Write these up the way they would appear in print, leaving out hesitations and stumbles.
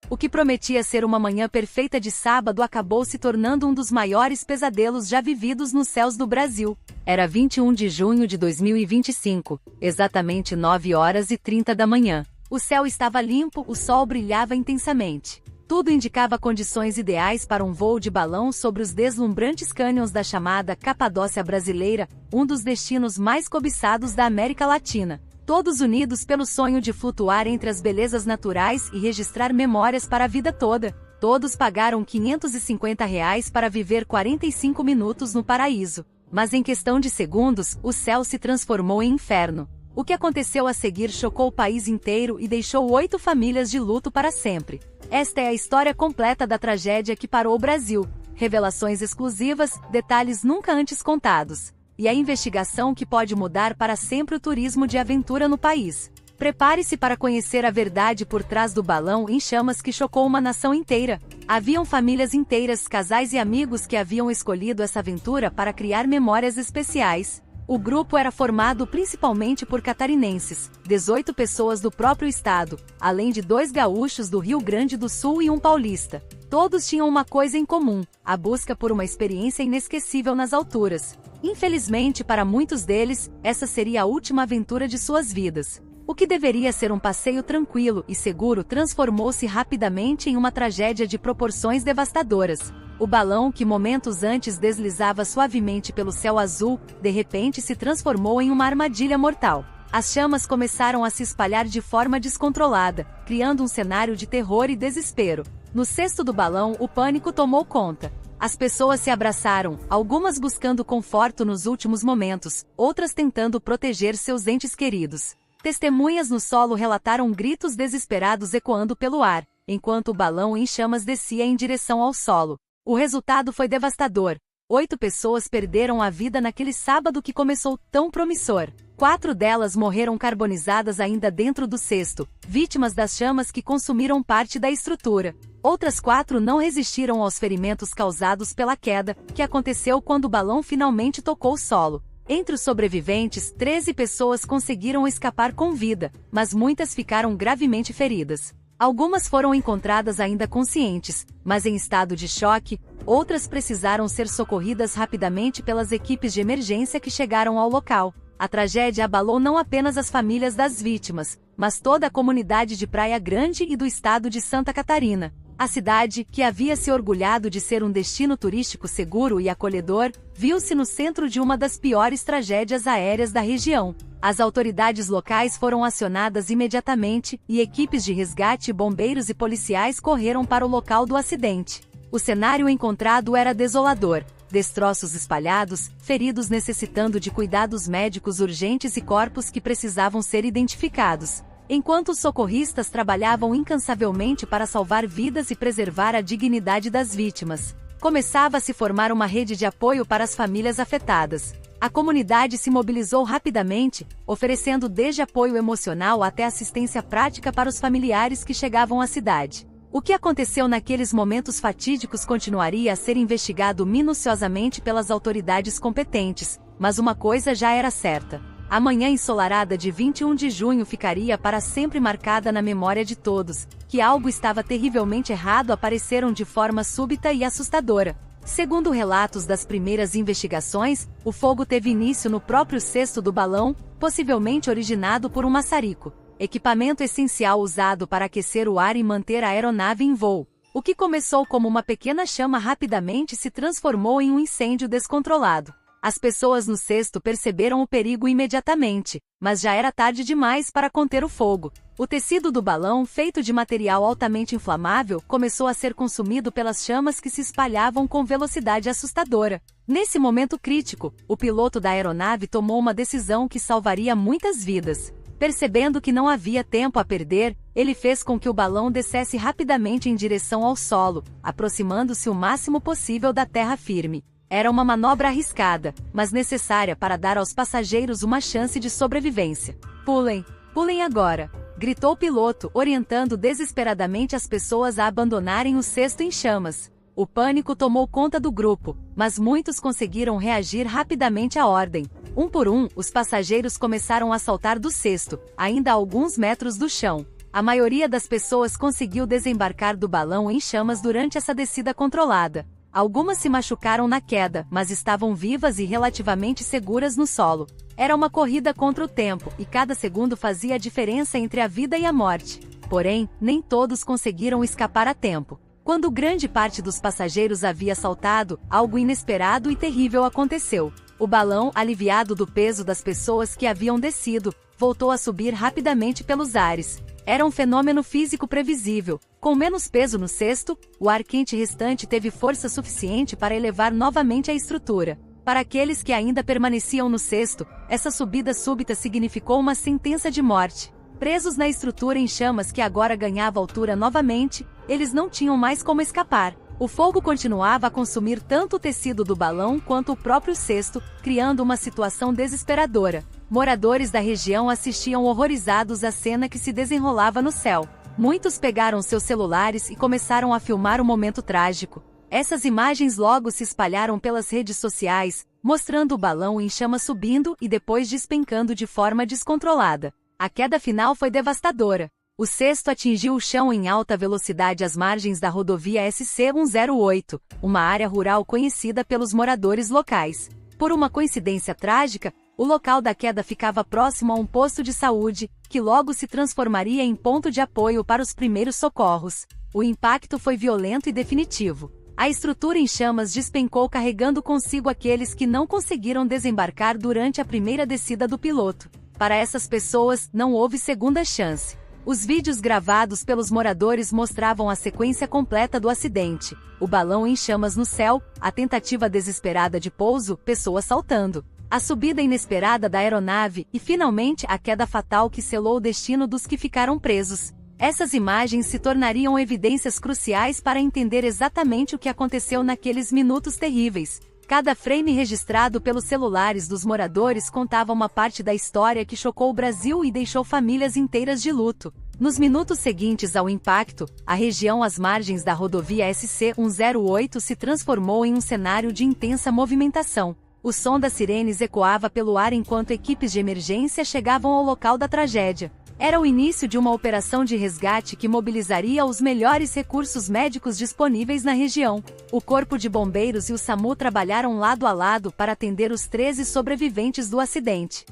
O que prometia ser uma manhã perfeita de sábado acabou se tornando um dos maiores pesadelos já vividos nos céus do Brasil. Era 21 de junho de 2025, exatamente 9h30 da manhã. O céu estava limpo, o sol brilhava intensamente. Tudo indicava condições ideais para um voo de balão sobre os deslumbrantes cânions da chamada Capadócia Brasileira, um dos destinos mais cobiçados da América Latina. Todos unidos pelo sonho de flutuar entre as belezas naturais e registrar memórias para a vida toda. Todos pagaram R$ 550 para viver 45 minutos no paraíso. Mas em questão de segundos, o céu se transformou em inferno. O que aconteceu a seguir chocou o país inteiro e deixou 8 famílias de luto para sempre. Esta é a história completa da tragédia que parou o Brasil. Revelações exclusivas, detalhes nunca antes contados. E a investigação que pode mudar para sempre o turismo de aventura no país. Prepare-se para conhecer a verdade por trás do balão em chamas que chocou uma nação inteira. Haviam famílias inteiras, casais e amigos que haviam escolhido essa aventura para criar memórias especiais. O grupo era formado principalmente por catarinenses, 18 pessoas do próprio estado, além de 2 gaúchos do Rio Grande do Sul e um paulista. Todos tinham uma coisa em comum: a busca por uma experiência inesquecível nas alturas. Infelizmente, para muitos deles, essa seria a última aventura de suas vidas. O que deveria ser um passeio tranquilo e seguro transformou-se rapidamente em uma tragédia de proporções devastadoras. O balão, que momentos antes deslizava suavemente pelo céu azul, de repente se transformou em uma armadilha mortal. As chamas começaram a se espalhar de forma descontrolada, criando um cenário de terror e desespero. No cesto do balão, o pânico tomou conta. As pessoas se abraçaram, algumas buscando conforto nos últimos momentos, outras tentando proteger seus entes queridos. Testemunhas no solo relataram gritos desesperados ecoando pelo ar, enquanto o balão em chamas descia em direção ao solo. O resultado foi devastador. 8 pessoas perderam a vida naquele sábado que começou tão promissor. 4 delas morreram carbonizadas ainda dentro do cesto, vítimas das chamas que consumiram parte da estrutura. Outras 4 não resistiram aos ferimentos causados pela queda, que aconteceu quando o balão finalmente tocou o solo. Entre os sobreviventes, 13 pessoas conseguiram escapar com vida, mas muitas ficaram gravemente feridas. Algumas foram encontradas ainda conscientes, mas em estado de choque. Outras precisaram ser socorridas rapidamente pelas equipes de emergência que chegaram ao local. A tragédia abalou não apenas as famílias das vítimas, mas toda a comunidade de Praia Grande e do estado de Santa Catarina. A cidade, que havia se orgulhado de ser um destino turístico seguro e acolhedor, viu-se no centro de uma das piores tragédias aéreas da região. As autoridades locais foram acionadas imediatamente, e equipes de resgate, bombeiros e policiais correram para o local do acidente. O cenário encontrado era desolador: destroços espalhados, feridos necessitando de cuidados médicos urgentes e corpos que precisavam ser identificados. Enquanto os socorristas trabalhavam incansavelmente para salvar vidas e preservar a dignidade das vítimas, começava a se formar uma rede de apoio para as famílias afetadas. A comunidade se mobilizou rapidamente, oferecendo desde apoio emocional até assistência prática para os familiares que chegavam à cidade. O que aconteceu naqueles momentos fatídicos continuaria a ser investigado minuciosamente pelas autoridades competentes, mas uma coisa já era certa: a manhã ensolarada de 21 de junho ficaria para sempre marcada na memória de todos. Que algo estava terrivelmente errado apareceram de forma súbita e assustadora. Segundo relatos das primeiras investigações, o fogo teve início no próprio cesto do balão, possivelmente originado por um maçarico, equipamento essencial usado para aquecer o ar e manter a aeronave em voo. O que começou como uma pequena chama rapidamente se transformou em um incêndio descontrolado. As pessoas no cesto perceberam o perigo imediatamente, mas já era tarde demais para conter o fogo. O tecido do balão, feito de material altamente inflamável, começou a ser consumido pelas chamas que se espalhavam com velocidade assustadora. Nesse momento crítico, o piloto da aeronave tomou uma decisão que salvaria muitas vidas. Percebendo que não havia tempo a perder, ele fez com que o balão descesse rapidamente em direção ao solo, aproximando-se o máximo possível da terra firme. Era uma manobra arriscada, mas necessária para dar aos passageiros uma chance de sobrevivência. "Pulem! Pulem agora!", gritou o piloto, orientando desesperadamente as pessoas a abandonarem o cesto em chamas. O pânico tomou conta do grupo, mas muitos conseguiram reagir rapidamente à ordem. Um por um, os passageiros começaram a saltar do cesto, ainda a alguns metros do chão. A maioria das pessoas conseguiu desembarcar do balão em chamas durante essa descida controlada. Algumas se machucaram na queda, mas estavam vivas e relativamente seguras no solo. Era uma corrida contra o tempo, e cada segundo fazia a diferença entre a vida e a morte. Porém, nem todos conseguiram escapar a tempo. Quando grande parte dos passageiros havia saltado, algo inesperado e terrível aconteceu. O balão, aliviado do peso das pessoas que haviam descido, voltou a subir rapidamente pelos ares. Era um fenômeno físico previsível. Com menos peso no cesto, o ar quente restante teve força suficiente para elevar novamente a estrutura. Para aqueles que ainda permaneciam no cesto, essa subida súbita significou uma sentença de morte. Presos na estrutura em chamas que agora ganhava altura novamente, eles não tinham mais como escapar. O fogo continuava a consumir tanto o tecido do balão quanto o próprio cesto, criando uma situação desesperadora. Moradores da região assistiam horrorizados à cena que se desenrolava no céu. Muitos pegaram seus celulares e começaram a filmar o momento trágico. Essas imagens logo se espalharam pelas redes sociais, mostrando o balão em chamas subindo e depois despencando de forma descontrolada. A queda final foi devastadora. O cesto atingiu o chão em alta velocidade às margens da rodovia SC-108, uma área rural conhecida pelos moradores locais. Por uma coincidência trágica, o local da queda ficava próximo a um posto de saúde, que logo se transformaria em ponto de apoio para os primeiros socorros. O impacto foi violento e definitivo. A estrutura em chamas despencou carregando consigo aqueles que não conseguiram desembarcar durante a primeira descida do piloto. Para essas pessoas, não houve segunda chance. Os vídeos gravados pelos moradores mostravam a sequência completa do acidente. O balão em chamas no céu, a tentativa desesperada de pouso, pessoas saltando, a subida inesperada da aeronave e, finalmente, a queda fatal que selou o destino dos que ficaram presos. Essas imagens se tornariam evidências cruciais para entender exatamente o que aconteceu naqueles minutos terríveis. Cada frame registrado pelos celulares dos moradores contava uma parte da história que chocou o Brasil e deixou famílias inteiras de luto. Nos minutos seguintes ao impacto, a região às margens da rodovia SC-108 se transformou em um cenário de intensa movimentação. O som das sirenes ecoava pelo ar enquanto equipes de emergência chegavam ao local da tragédia. Era o início de uma operação de resgate que mobilizaria os melhores recursos médicos disponíveis na região. O Corpo de Bombeiros e o SAMU trabalharam lado a lado para atender os 13 sobreviventes do acidente.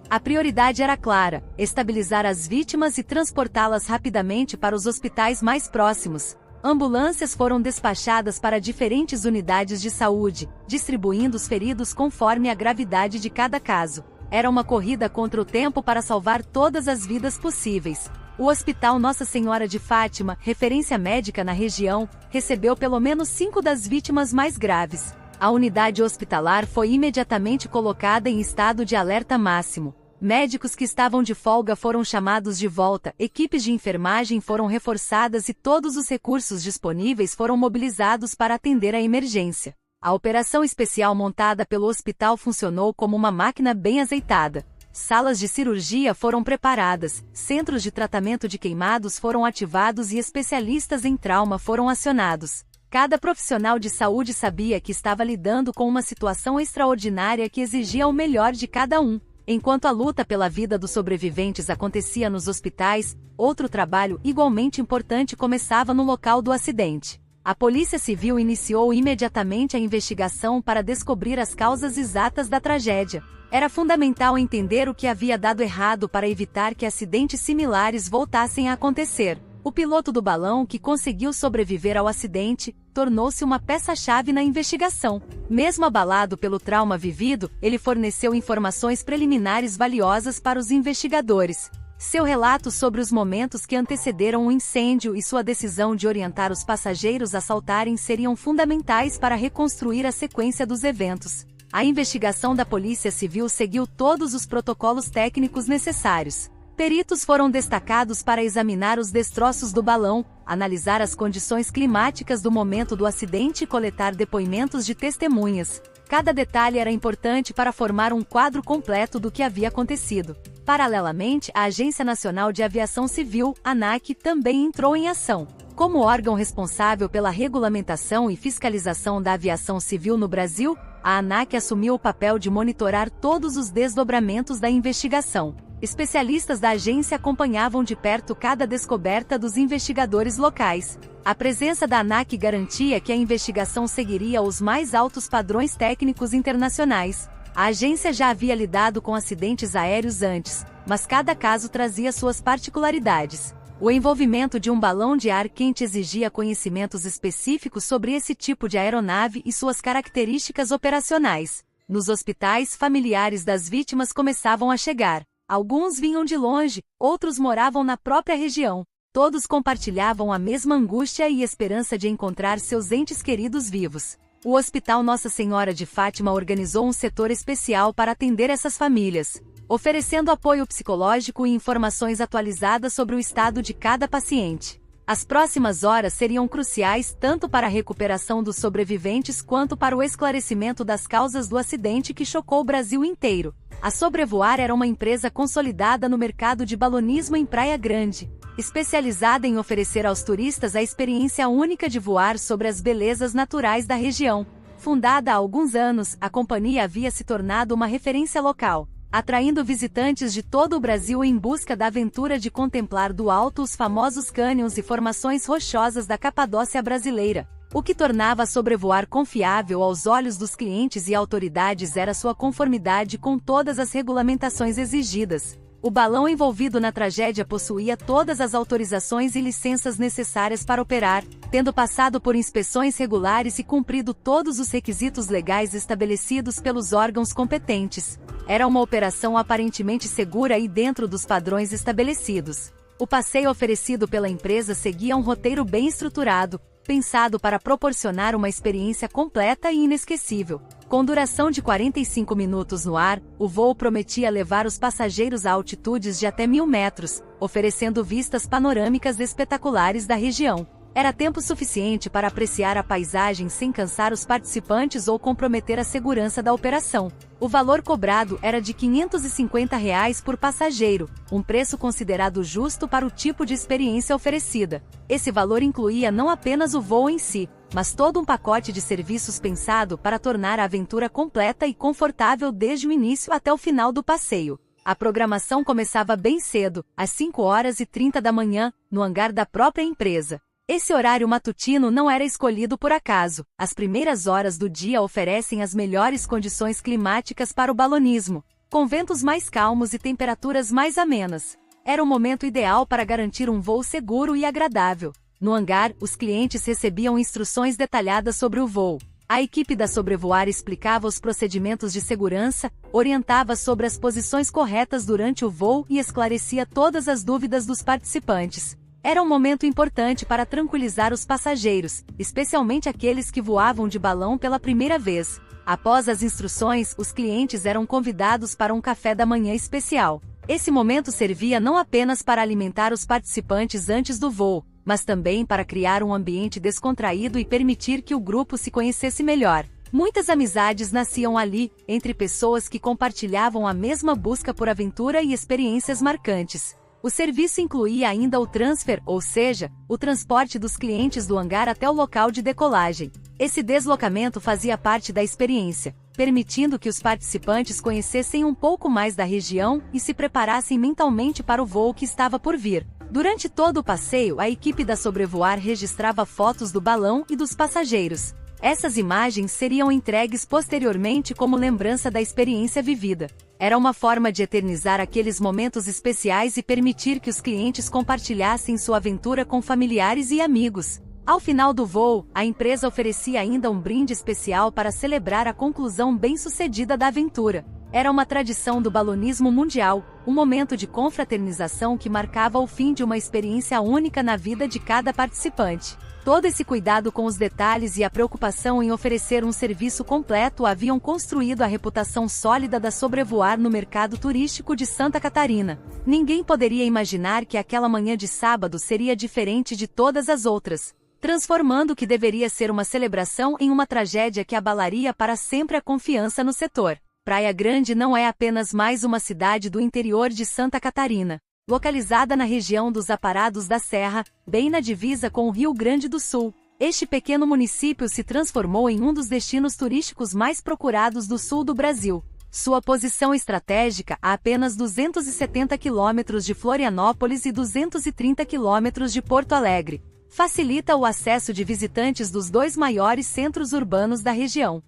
A prioridade era clara: estabilizar as vítimas e transportá-las rapidamente para os hospitais mais próximos. Ambulâncias foram despachadas para diferentes unidades de saúde, distribuindo os feridos conforme a gravidade de cada caso. Era uma corrida contra o tempo para salvar todas as vidas possíveis. O Hospital Nossa Senhora de Fátima, referência médica na região, recebeu pelo menos 5 das vítimas mais graves. A unidade hospitalar foi imediatamente colocada em estado de alerta máximo. Médicos que estavam de folga foram chamados de volta, equipes de enfermagem foram reforçadas e todos os recursos disponíveis foram mobilizados para atender a emergência. A operação especial montada pelo hospital funcionou como uma máquina bem azeitada. Salas de cirurgia foram preparadas, centros de tratamento de queimados foram ativados e especialistas em trauma foram acionados. Cada profissional de saúde sabia que estava lidando com uma situação extraordinária que exigia o melhor de cada um. Enquanto a luta pela vida dos sobreviventes acontecia nos hospitais, outro trabalho igualmente importante começava no local do acidente. A Polícia Civil iniciou imediatamente a investigação para descobrir as causas exatas da tragédia. Era fundamental entender o que havia dado errado para evitar que acidentes similares voltassem a acontecer. O piloto do balão que conseguiu sobreviver ao acidente tornou-se uma peça-chave na investigação. Mesmo abalado pelo trauma vivido, ele forneceu informações preliminares valiosas para os investigadores. Seu relato sobre os momentos que antecederam o incêndio e sua decisão de orientar os passageiros a saltarem seriam fundamentais para reconstruir a sequência dos eventos. A investigação da Polícia Civil seguiu todos os protocolos técnicos necessários. Peritos foram destacados para examinar os destroços do balão, analisar as condições climáticas do momento do acidente e coletar depoimentos de testemunhas. Cada detalhe era importante para formar um quadro completo do que havia acontecido. Paralelamente, a Agência Nacional de Aviação Civil, ANAC, também entrou em ação. Como órgão responsável pela regulamentação e fiscalização da aviação civil no Brasil, a ANAC assumiu o papel de monitorar todos os desdobramentos da investigação. Especialistas da agência acompanhavam de perto cada descoberta dos investigadores locais. A presença da ANAC garantia que a investigação seguiria os mais altos padrões técnicos internacionais. A agência já havia lidado com acidentes aéreos antes, mas cada caso trazia suas particularidades. O envolvimento de um balão de ar quente exigia conhecimentos específicos sobre esse tipo de aeronave e suas características operacionais. Nos hospitais, familiares das vítimas começavam a chegar. Alguns vinham de longe, outros moravam na própria região. Todos compartilhavam a mesma angústia e esperança de encontrar seus entes queridos vivos. O Hospital Nossa Senhora de Fátima organizou um setor especial para atender essas famílias, oferecendo apoio psicológico e informações atualizadas sobre o estado de cada paciente. As próximas horas seriam cruciais tanto para a recuperação dos sobreviventes quanto para o esclarecimento das causas do acidente que chocou o Brasil inteiro. A Sobrevoar era uma empresa consolidada no mercado de balonismo em Praia Grande, especializada em oferecer aos turistas a experiência única de voar sobre as belezas naturais da região. Fundada há alguns anos, a companhia havia se tornado uma referência local, atraindo visitantes de todo o Brasil em busca da aventura de contemplar do alto os famosos cânions e formações rochosas da Capadócia brasileira. O que tornava a Sobrevoar confiável aos olhos dos clientes e autoridades era sua conformidade com todas as regulamentações exigidas. O balão envolvido na tragédia possuía todas as autorizações e licenças necessárias para operar, tendo passado por inspeções regulares e cumprido todos os requisitos legais estabelecidos pelos órgãos competentes. Era uma operação aparentemente segura e dentro dos padrões estabelecidos. O passeio oferecido pela empresa seguia um roteiro bem estruturado, pensado para proporcionar uma experiência completa e inesquecível. Com duração de 45 minutos no ar, o voo prometia levar os passageiros a altitudes de até 1.000 metros, oferecendo vistas panorâmicas espetaculares da região. Era tempo suficiente para apreciar a paisagem sem cansar os participantes ou comprometer a segurança da operação. O valor cobrado era de R$ 550 por passageiro, um preço considerado justo para o tipo de experiência oferecida. Esse valor incluía não apenas o voo em si, mas todo um pacote de serviços pensado para tornar a aventura completa e confortável desde o início até o final do passeio. A programação começava bem cedo, às 5h30 da manhã, no hangar da própria empresa. Esse horário matutino não era escolhido por acaso. As primeiras horas do dia oferecem as melhores condições climáticas para o balonismo, com ventos mais calmos e temperaturas mais amenas. Era o momento ideal para garantir um voo seguro e agradável. No hangar, os clientes recebiam instruções detalhadas sobre o voo. A equipe da Sobrevoar explicava os procedimentos de segurança, orientava sobre as posições corretas durante o voo e esclarecia todas as dúvidas dos participantes. Era um momento importante para tranquilizar os passageiros, especialmente aqueles que voavam de balão pela primeira vez. Após as instruções, os clientes eram convidados para um café da manhã especial. Esse momento servia não apenas para alimentar os participantes antes do voo, mas também para criar um ambiente descontraído e permitir que o grupo se conhecesse melhor. Muitas amizades nasciam ali, entre pessoas que compartilhavam a mesma busca por aventura e experiências marcantes. O serviço incluía ainda o transfer, ou seja, o transporte dos clientes do hangar até o local de decolagem. Esse deslocamento fazia parte da experiência, permitindo que os participantes conhecessem um pouco mais da região e se preparassem mentalmente para o voo que estava por vir. Durante todo o passeio, a equipe da Sobrevoar registrava fotos do balão e dos passageiros. Essas imagens seriam entregues posteriormente como lembrança da experiência vivida. Era uma forma de eternizar aqueles momentos especiais e permitir que os clientes compartilhassem sua aventura com familiares e amigos. Ao final do voo, a empresa oferecia ainda um brinde especial para celebrar a conclusão bem-sucedida da aventura. Era uma tradição do balonismo mundial, um momento de confraternização que marcava o fim de uma experiência única na vida de cada participante. Todo esse cuidado com os detalhes e a preocupação em oferecer um serviço completo haviam construído a reputação sólida da Sobrevoar no mercado turístico de Santa Catarina. Ninguém poderia imaginar que aquela manhã de sábado seria diferente de todas as outras, transformando o que deveria ser uma celebração em uma tragédia que abalaria para sempre a confiança no setor. Praia Grande não é apenas mais uma cidade do interior de Santa Catarina. Localizada na região dos Aparados da Serra, bem na divisa com o Rio Grande do Sul, este pequeno município se transformou em um dos destinos turísticos mais procurados do sul do Brasil. Sua posição estratégica a apenas 270 quilômetros de Florianópolis e 230 quilômetros de Porto Alegre, facilita o acesso de visitantes dos dois maiores centros urbanos da região.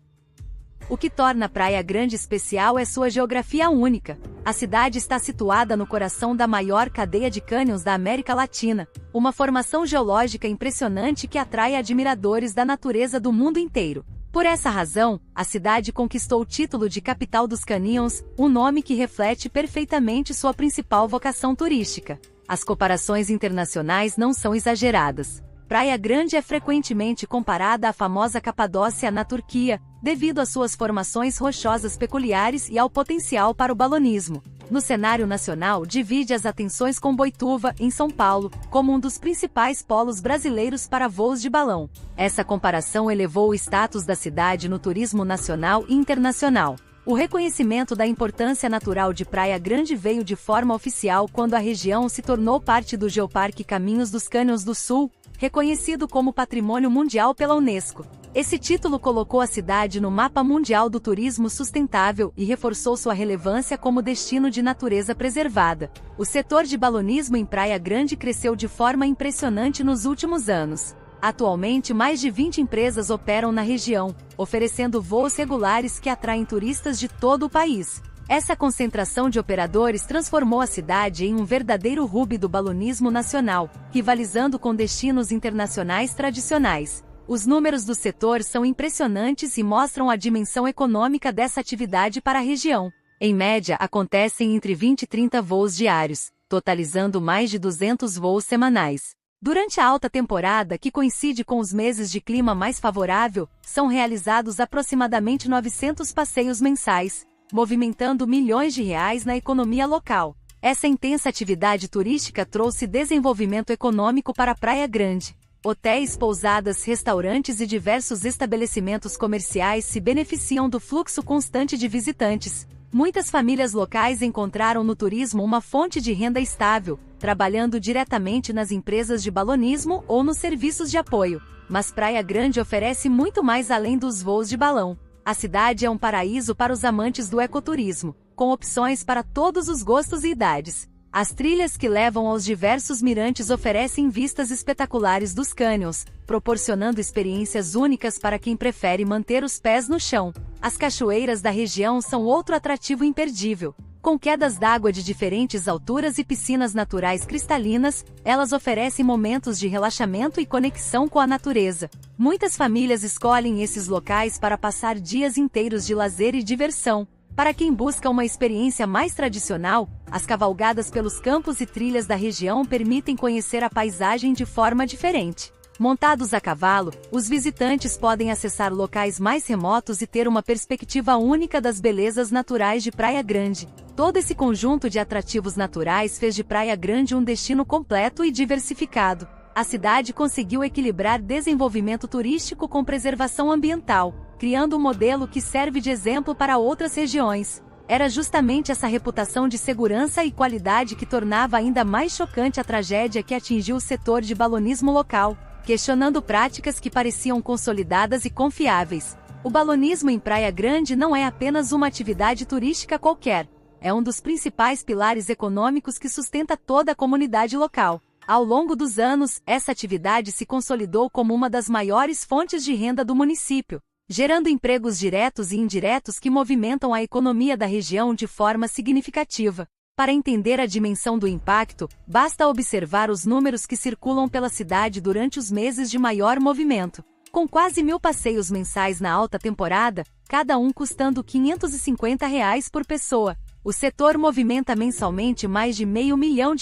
O que torna Praia Grande especial é sua geografia única. A cidade está situada no coração da maior cadeia de cânions da América Latina, uma formação geológica impressionante que atrai admiradores da natureza do mundo inteiro. Por essa razão, a cidade conquistou o título de capital dos Canyons, um nome que reflete perfeitamente sua principal vocação turística. As comparações internacionais não são exageradas. Praia Grande é frequentemente comparada à famosa Capadócia na Turquia, devido às suas formações rochosas peculiares e ao potencial para o balonismo. No cenário nacional, divide as atenções com Boituva, em São Paulo, como um dos principais polos brasileiros para voos de balão. Essa comparação elevou o status da cidade no turismo nacional e internacional. O reconhecimento da importância natural de Praia Grande veio de forma oficial quando a região se tornou parte do Geoparque Caminhos dos Canyons do Sul, reconhecido como Patrimônio Mundial pela Unesco. Esse título colocou a cidade no mapa mundial do turismo sustentável e reforçou sua relevância como destino de natureza preservada. O setor de balonismo em Praia Grande cresceu de forma impressionante nos últimos anos. Atualmente, mais de 20 empresas operam na região, oferecendo voos regulares que atraem turistas de todo o país. Essa concentração de operadores transformou a cidade em um verdadeiro hub do balonismo nacional, rivalizando com destinos internacionais tradicionais. Os números do setor são impressionantes e mostram a dimensão econômica dessa atividade para a região. Em média, acontecem entre 20 e 30 voos diários, totalizando mais de 200 voos semanais. Durante a alta temporada, que coincide com os meses de clima mais favorável, são realizados aproximadamente 900 passeios mensais, movimentando milhões de reais na economia local. Essa intensa atividade turística trouxe desenvolvimento econômico para Praia Grande. Hotéis, pousadas, restaurantes e diversos estabelecimentos comerciais se beneficiam do fluxo constante de visitantes. Muitas famílias locais encontraram no turismo uma fonte de renda estável, trabalhando diretamente nas empresas de balonismo ou nos serviços de apoio. Mas Praia Grande oferece muito mais além dos voos de balão. A cidade é um paraíso para os amantes do ecoturismo, com opções para todos os gostos e idades. As trilhas que levam aos diversos mirantes oferecem vistas espetaculares dos cânions, proporcionando experiências únicas para quem prefere manter os pés no chão. As cachoeiras da região são outro atrativo imperdível. Com quedas d'água de diferentes alturas e piscinas naturais cristalinas, elas oferecem momentos de relaxamento e conexão com a natureza. Muitas famílias escolhem esses locais para passar dias inteiros de lazer e diversão. Para quem busca uma experiência mais tradicional, as cavalgadas pelos campos e trilhas da região permitem conhecer a paisagem de forma diferente. Montados a cavalo, os visitantes podem acessar locais mais remotos e ter uma perspectiva única das belezas naturais de Praia Grande. Todo esse conjunto de atrativos naturais fez de Praia Grande um destino completo e diversificado. A cidade conseguiu equilibrar desenvolvimento turístico com preservação ambiental, criando um modelo que serve de exemplo para outras regiões. Era justamente essa reputação de segurança e qualidade que tornava ainda mais chocante a tragédia que atingiu o setor de balonismo local, questionando práticas que pareciam consolidadas e confiáveis. O balonismo em Praia Grande não é apenas uma atividade turística qualquer, é um dos principais pilares econômicos que sustenta toda a comunidade local. Ao longo dos anos, essa atividade se consolidou como uma das maiores fontes de renda do município, gerando empregos diretos e indiretos que movimentam a economia da região de forma significativa. Para entender a dimensão do impacto, basta observar os números que circulam pela cidade durante os meses de maior movimento. Com quase 1.000 passeios mensais na alta temporada, cada um custando R$ 550 por pessoa. O setor movimenta mensalmente mais de R$500 milhão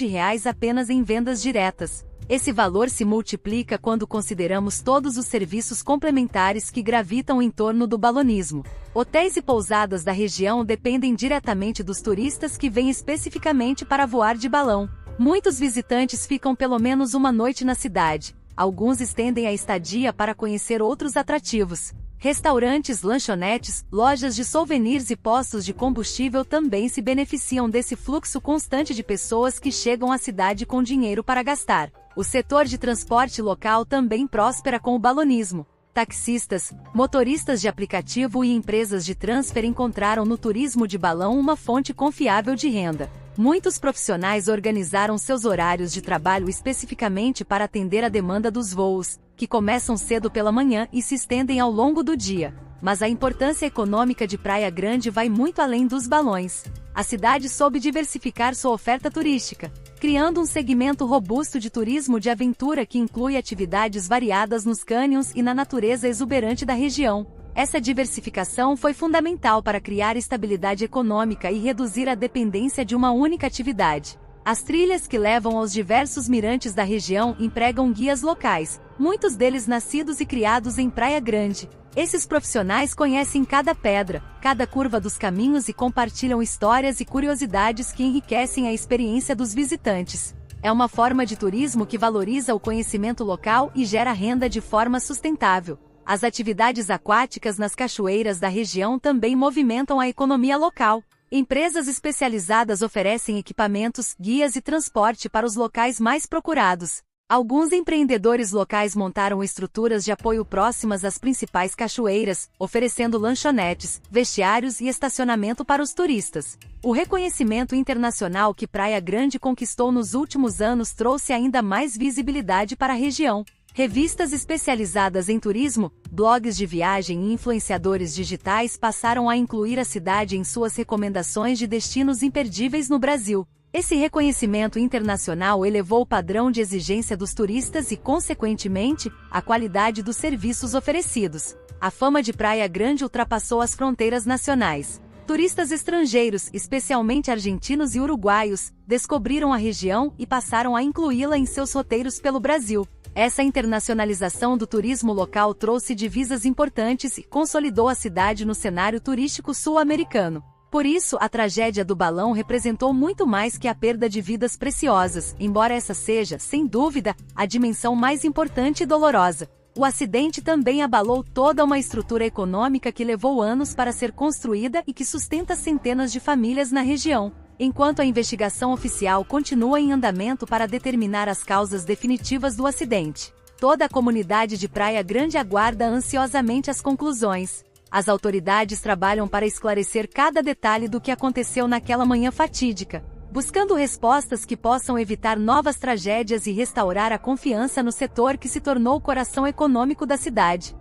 apenas em vendas diretas. Esse valor se multiplica quando consideramos todos os serviços complementares que gravitam em torno do balonismo. Hotéis e pousadas da região dependem diretamente dos turistas que vêm especificamente para voar de balão. Muitos visitantes ficam pelo menos uma noite na cidade. Alguns estendem a estadia para conhecer outros atrativos. Restaurantes, lanchonetes, lojas de souvenirs e postos de combustível também se beneficiam desse fluxo constante de pessoas que chegam à cidade com dinheiro para gastar. O setor de transporte local também prospera com o balonismo. Taxistas, motoristas de aplicativo e empresas de transfer encontraram no turismo de balão uma fonte confiável de renda. Muitos profissionais organizaram seus horários de trabalho especificamente para atender a demanda dos voos, que começam cedo pela manhã e se estendem ao longo do dia. Mas a importância econômica de Praia Grande vai muito além dos balões. A cidade soube diversificar sua oferta turística, criando um segmento robusto de turismo de aventura que inclui atividades variadas nos cânions e na natureza exuberante da região. Essa diversificação foi fundamental para criar estabilidade econômica e reduzir a dependência de uma única atividade. As trilhas que levam aos diversos mirantes da região empregam guias locais, muitos deles nascidos e criados em Praia Grande. Esses profissionais conhecem cada pedra, cada curva dos caminhos e compartilham histórias e curiosidades que enriquecem a experiência dos visitantes. É uma forma de turismo que valoriza o conhecimento local e gera renda de forma sustentável. As atividades aquáticas nas cachoeiras da região também movimentam a economia local. Empresas especializadas oferecem equipamentos, guias e transporte para os locais mais procurados. Alguns empreendedores locais montaram estruturas de apoio próximas às principais cachoeiras, oferecendo lanchonetes, vestiários e estacionamento para os turistas. O reconhecimento internacional que Praia Grande conquistou nos últimos anos trouxe ainda mais visibilidade para a região. Revistas especializadas em turismo, blogs de viagem e influenciadores digitais passaram a incluir a cidade em suas recomendações de destinos imperdíveis no Brasil. Esse reconhecimento internacional elevou o padrão de exigência dos turistas e, consequentemente, a qualidade dos serviços oferecidos. A fama de Praia Grande ultrapassou as fronteiras nacionais. Turistas estrangeiros, especialmente argentinos e uruguaios, descobriram a região e passaram a incluí-la em seus roteiros pelo Brasil. Essa internacionalização do turismo local trouxe divisas importantes e consolidou a cidade no cenário turístico sul-americano. Por isso, a tragédia do balão representou muito mais que a perda de vidas preciosas, embora essa seja, sem dúvida, a dimensão mais importante e dolorosa. O acidente também abalou toda uma estrutura econômica que levou anos para ser construída e que sustenta centenas de famílias na região. Enquanto a investigação oficial continua em andamento para determinar as causas definitivas do acidente, toda a comunidade de Praia Grande aguarda ansiosamente as conclusões. As autoridades trabalham para esclarecer cada detalhe do que aconteceu naquela manhã fatídica, buscando respostas que possam evitar novas tragédias e restaurar a confiança no setor que se tornou o coração econômico da cidade.